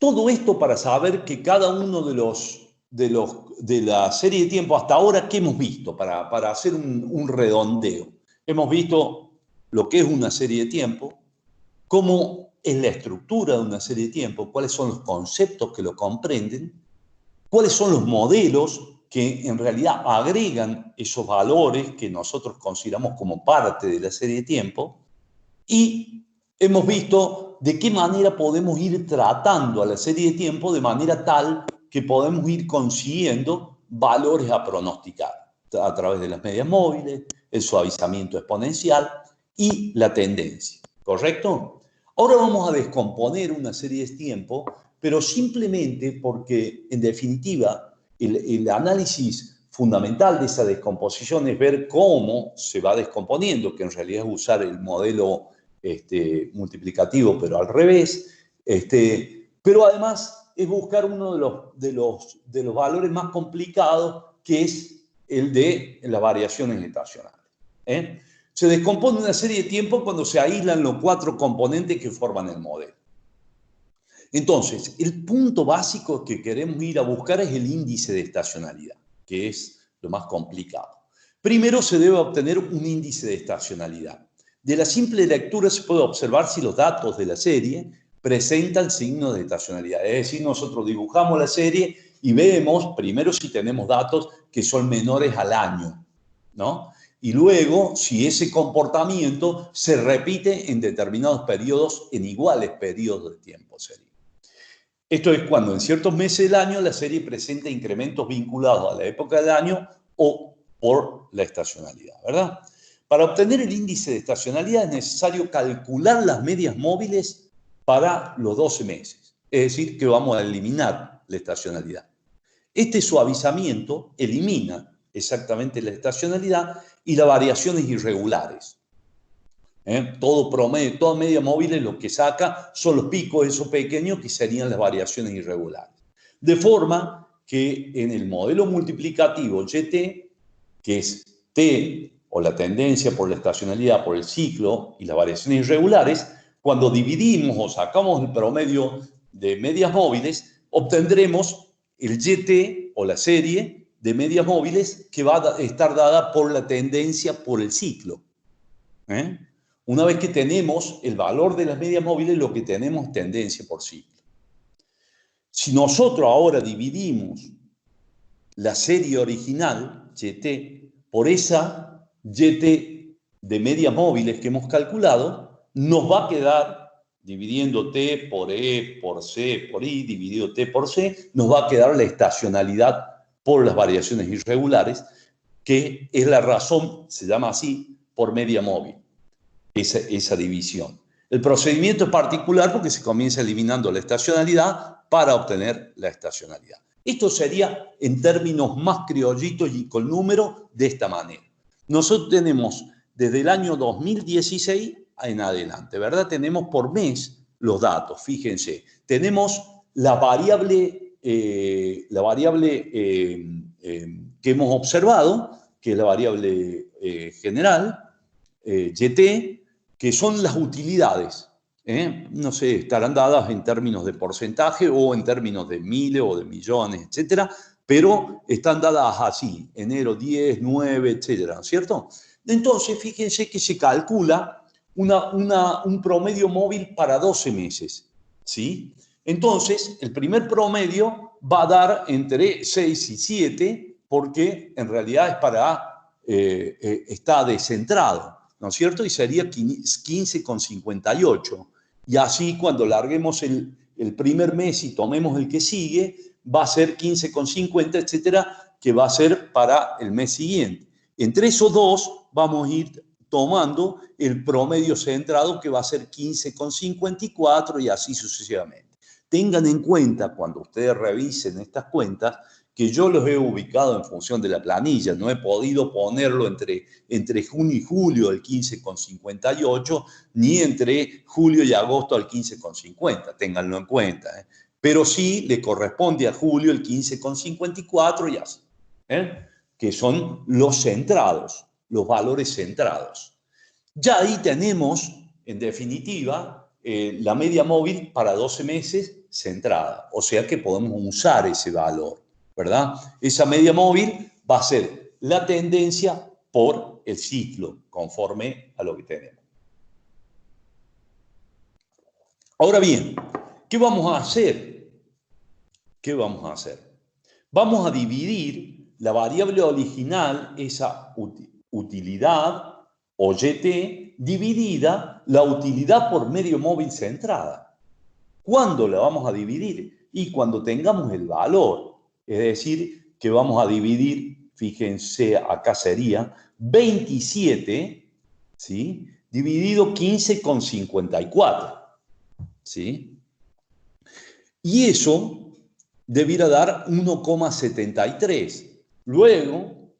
todo esto para saber que cada uno de la serie de tiempo hasta ahora, ¿qué hemos visto? Para hacer un redondeo. Hemos visto lo que es una serie de tiempo, cómo es la estructura de una serie de tiempo, cuáles son los conceptos que lo comprenden, cuáles son los modelos que en realidad agregan esos valores que nosotros consideramos como parte de la serie de tiempo, y hemos visto de qué manera podemos ir tratando a la serie de tiempo de manera tal que podemos ir consiguiendo valores a pronosticar a través de las medias móviles, el suavizamiento exponencial y la tendencia, ¿correcto? Ahora vamos a descomponer una serie de tiempo, pero simplemente porque, en definitiva, el análisis fundamental de esa descomposición es ver cómo se va descomponiendo, que en realidad es usar el modelo multiplicativo, pero al revés. Pero además es buscar uno de los valores más complicados, que es el de las variaciones estacionales. Se descompone una serie de tiempo cuando se aíslan los 4 componentes que forman el modelo. Entonces, el punto básico que queremos ir a buscar es el índice de estacionalidad, que es lo más complicado. Primero se debe obtener un índice de estacionalidad. De la simple lectura se puede observar si los datos de la serie presentan signos de estacionalidad. Es decir, nosotros dibujamos la serie y vemos primero si tenemos datos que son menores al año, ¿no? Y luego si ese comportamiento se repite en determinados periodos, en iguales periodos de tiempo sería. Esto es cuando en ciertos meses del año la serie presenta incrementos vinculados a la época del año o por la estacionalidad, ¿verdad? Para obtener el índice de estacionalidad es necesario calcular las medias móviles para los 12 meses. Es decir, que vamos a eliminar la estacionalidad. Este suavizamiento elimina exactamente la estacionalidad y las variaciones irregulares. Todo promedio, toda media móvil lo que saca son los picos, esos pequeños, que serían las variaciones irregulares. De forma que en el modelo multiplicativo YT, que es T o la tendencia por la estacionalidad, por el ciclo y las variaciones irregulares, cuando dividimos o sacamos el promedio de medias móviles, obtendremos el YT o la serie de medias móviles que va a estar dada por la tendencia por el ciclo. Una vez que tenemos el valor de las medias móviles, lo que tenemos es tendencia por ciclo. Si nosotros ahora dividimos la serie original, YT, por esa YT de medias móviles que hemos calculado, nos va a quedar, dividiendo T por E, por C, por I, dividido T por C, nos va a quedar la estacionalidad por las variaciones irregulares, que es la razón, se llama así, por media móvil, esa división. El procedimiento es particular porque se comienza eliminando la estacionalidad para obtener la estacionalidad. Esto sería en términos más criollitos y con números de esta manera. Nosotros tenemos desde el año 2016 en adelante, ¿verdad? Tenemos por mes los datos, fíjense. Tenemos la variable que hemos observado, que es la variable general, YT, que son las utilidades. No sé, estarán dadas en términos de porcentaje o en términos de miles o de millones, etcétera, pero están dadas así, enero 10, 9, etcétera, ¿no es cierto? Entonces, fíjense que se calcula un promedio móvil para 12 meses, ¿sí? Entonces, el primer promedio va a dar entre 6 y 7, porque en realidad es está descentrado, ¿no es cierto? Y sería 15,58. Y así cuando larguemos el primer mes y tomemos el que sigue, va a ser 15,50, etcétera, que va a ser para el mes siguiente. Entre esos dos vamos a ir tomando el promedio centrado, que va a ser 15,54 y así sucesivamente. Tengan en cuenta cuando ustedes revisen estas cuentas que yo los he ubicado en función de la planilla. No he podido ponerlo entre junio y julio el 15,58, ni entre julio y agosto al 15,50. Ténganlo en cuenta. Pero sí le corresponde a julio el 15,54 y así. Que son los centrados, los valores centrados. Ya ahí tenemos, en definitiva, la media móvil para 12 meses centrada. O sea que podemos usar ese valor, ¿verdad? Esa media móvil va a ser la tendencia por el ciclo, conforme a lo que tenemos. Ahora bien, ¿qué vamos a hacer? ¿Qué vamos a hacer? Vamos a dividir la variable original, esa utilidad o YT, dividida la utilidad por medio móvil centrada. ¿Cuándo la vamos a dividir? Y cuando tengamos el valor. Es decir, que vamos a dividir, fíjense, acá sería 27, ¿sí? Dividido 15,54, ¿sí? Y eso debiera dar 1,73. Luego,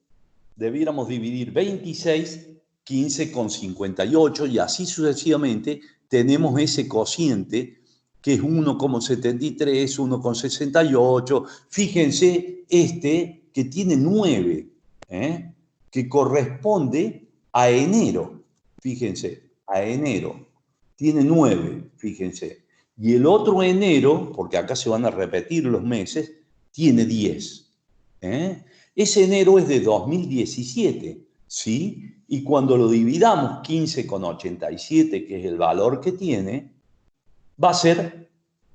debiéramos dividir 26, 15,58 y así sucesivamente tenemos ese cociente que es 1,73, 1,68. Fíjense este que tiene 9, que corresponde a enero. Fíjense, a enero. Tiene 9, fíjense. Y el otro enero, porque acá se van a repetir los meses, tiene 10. Ese enero es de 2017, ¿sí? Y cuando lo dividamos 15,87, que es el valor que tiene, va a ser,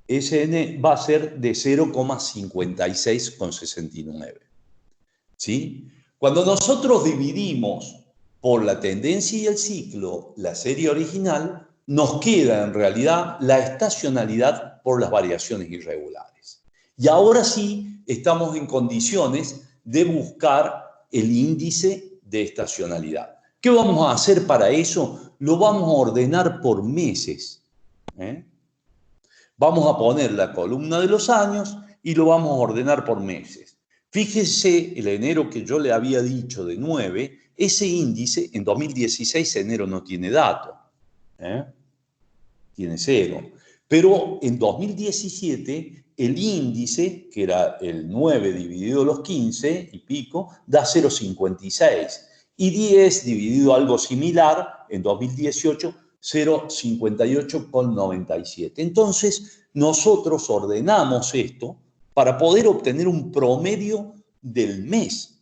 SN va a ser de 0,56,69. ¿Sí? Cuando nosotros dividimos por la tendencia y el ciclo la serie original, nos queda en realidad la estacionalidad por las variaciones irregulares. Y ahora sí estamos en condiciones de buscar el índice de estacionalidad. ¿Qué vamos a hacer para eso? Lo vamos a ordenar por meses. Vamos a poner la columna de los años y lo vamos a ordenar por meses. Fíjese el enero que yo le había dicho de 9, ese índice en 2016 enero no tiene dato. Tiene 0. Pero en 2017 el índice, que era el 9 dividido los 15 y pico, da 0,56. Y 10 dividido algo similar en 2018, 0,58,97. Entonces, nosotros ordenamos esto para poder obtener un promedio del mes,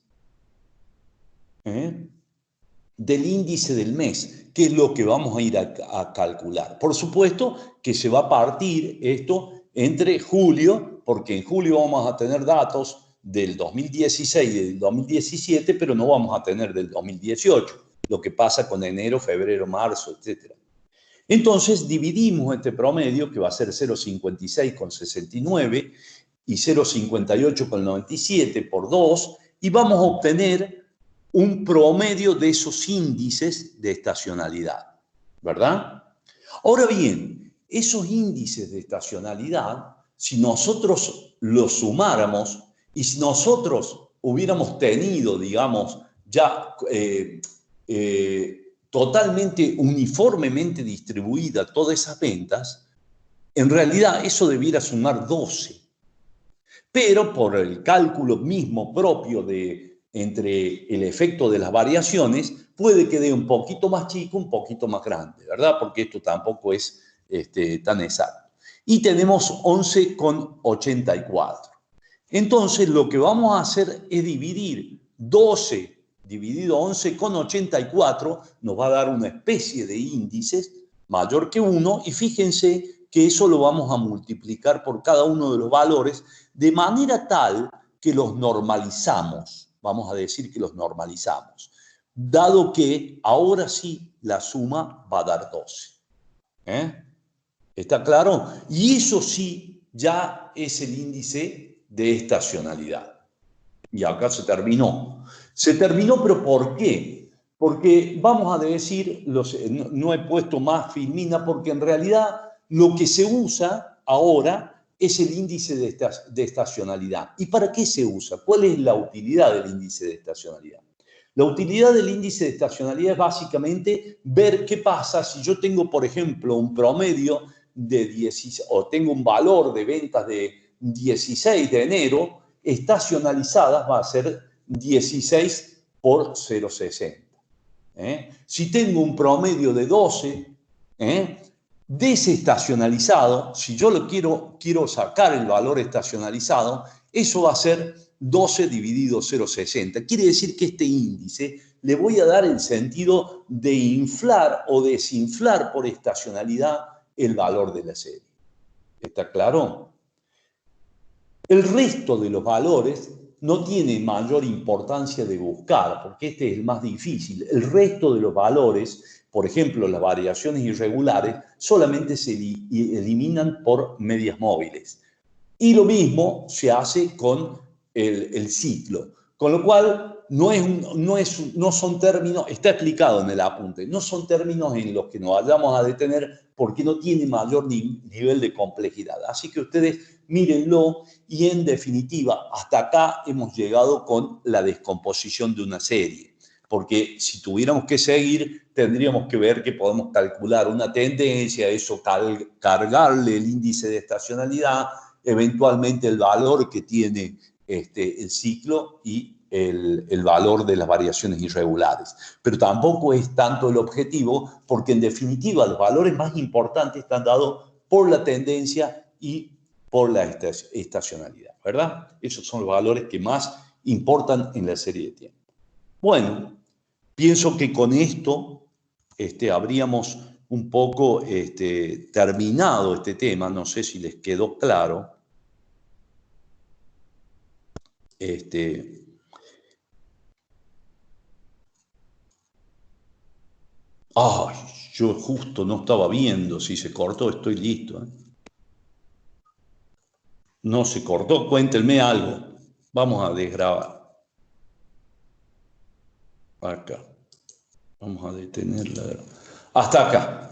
del índice del mes, que es lo que vamos a ir a calcular. Por supuesto que se va a partir esto entre julio, porque en julio vamos a tener datos del 2016 y del 2017, pero no vamos a tener del 2018, lo que pasa con enero, febrero, marzo, etc. Entonces dividimos este promedio, que va a ser 0,56,69 y 0,58,97 por 2, y vamos a obtener un promedio de esos índices de estacionalidad, ¿verdad? Ahora bien, esos índices de estacionalidad, si nosotros los sumáramos y si nosotros hubiéramos tenido, digamos, ya totalmente uniformemente distribuida todas esas ventas, en realidad eso debiera sumar 12. Pero por el cálculo mismo propio entre el efecto de las variaciones, puede que dé un poquito más chico, un poquito más grande, ¿verdad? Porque esto tampoco es tan exacto. Y tenemos 11,84. Entonces, lo que vamos a hacer es dividir 12 dividido 11,84, nos va a dar una especie de índices mayor que 1, y fíjense que eso lo vamos a multiplicar por cada uno de los valores de manera tal que los normalizamos. Vamos a decir que los normalizamos, dado que ahora sí la suma va a dar 12. ¿Está claro? Y eso sí ya es el índice de estacionalidad. Y acá se terminó. Se terminó, pero ¿por qué? Porque vamos a decir, no he puesto más filmina, porque en realidad lo que se usa ahora es el índice de estacionalidad. ¿Y para qué se usa? ¿Cuál es la utilidad del índice de estacionalidad? La utilidad del índice de estacionalidad es básicamente ver qué pasa si yo tengo, por ejemplo, un promedio de 16, o tengo un valor de ventas de 16 de enero, estacionalizadas va a ser 16 por 0,60. Si tengo un promedio de 12, desestacionalizado, si yo lo quiero sacar el valor estacionalizado, eso va a ser 12 dividido 0,60. Quiere decir que este índice le voy a dar el sentido de inflar o desinflar por estacionalidad el valor de la serie. ¿Está claro? El resto de los valores no tiene mayor importancia de buscar, porque este es el más difícil. El resto de los valores, por ejemplo, las variaciones irregulares, solamente se eliminan por medias móviles. Y lo mismo se hace con el ciclo. Con lo cual, no son términos, está explicado en el apunte, no son términos en los que nos vayamos a detener porque no tiene mayor nivel de complejidad. Así que ustedes mírenlo y en definitiva, hasta acá hemos llegado con la descomposición de una serie. Porque si tuviéramos que seguir, tendríamos que ver que podemos calcular una tendencia, eso cargarle el índice de estacionalidad, eventualmente el valor que tiene el ciclo y el valor de las variaciones irregulares. Pero tampoco es tanto el objetivo, porque en definitiva los valores más importantes están dados por la tendencia y por la estacionalidad, ¿verdad? Esos son los valores que más importan en la serie de tiempo. Bueno, pienso que con esto habríamos un poco terminado este tema. No sé si les quedó claro. Ay, yo justo no estaba viendo si se cortó, estoy listo. No se cortó, cuéntenme algo. Vamos a desgrabar. Acá. Vamos a detenerla. Hasta acá.